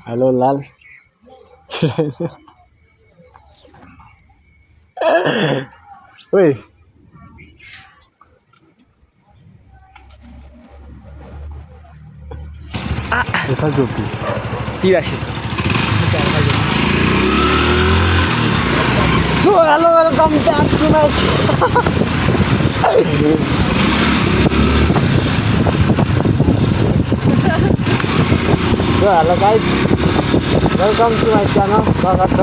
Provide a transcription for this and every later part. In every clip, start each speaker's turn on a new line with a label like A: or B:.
A: Hello लाल ओए देखा जोपी
B: 83
A: So hello, welcome back to my So hello guys, welcome to my channel. स्वागत छ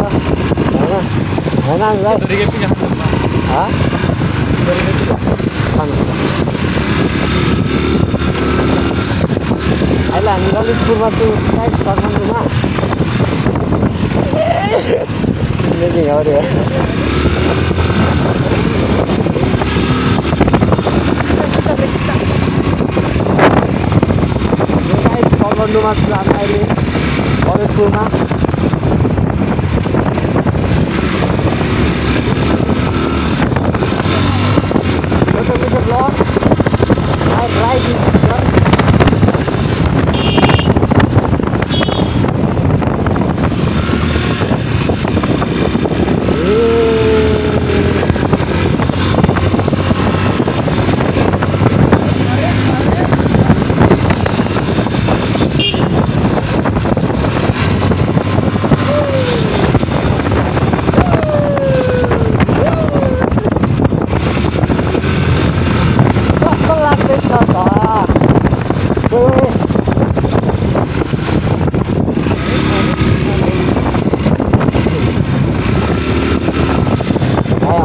A: हैन गाइस
B: तरिकै पनि खानु
A: ह अहिले हामी ललितपुरमा छु साइड काठमाडौँमा लेकिन हो रे काठमाडौँमा छु हामी अहिले ललितपुरमा vlog. I ride this truck.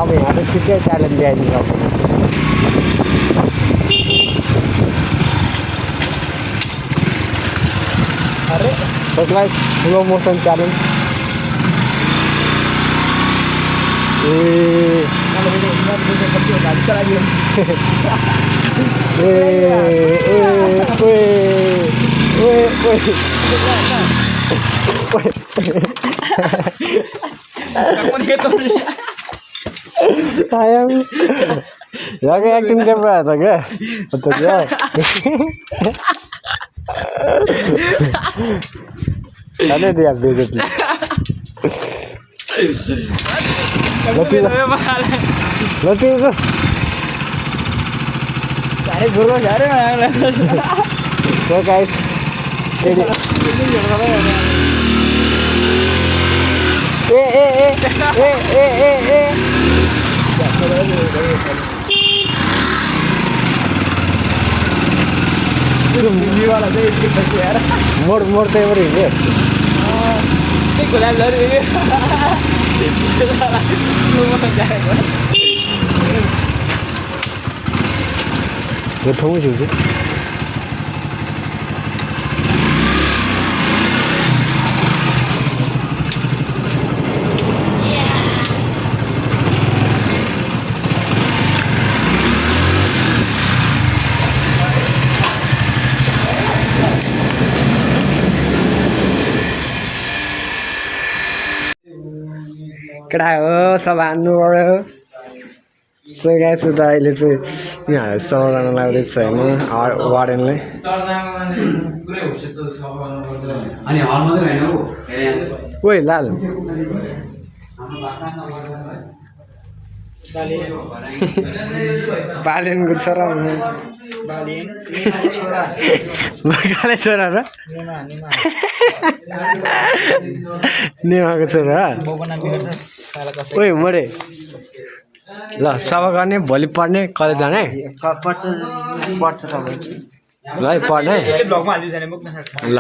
A: अब यहाँ त छिट्टै च्यालेन्ज ल्याइदिन्छ अरे त्यसलाई slow motion challenge Sayang. Ya kayak acting siapa atau enggak? Betul ya. Ada dia begitu. Lebih itu.
B: Cari guru cari mana?
A: So guys, jadi. मोड़ ते बड़ी है
B: गुलाब लड़ी
A: ये थोड़ी चीज़ केटा हो सब हान्नु पर्यो सो गाइस त अहिले चाहिँ यहाँ सभा गर्न लाग्दैछ होइन वार्डेनले ओइ लाल बालेनको छोरा काले छोरा र नेमाको छोरा ओइ मरे ल सभा गर्ने भोलि पढ्ने कलेज जाने
B: पर्छ तपाईँ
A: ल पढ्ने
B: ब्लगमा हालिदिन्छ नि मुक्न सक्छ
A: ल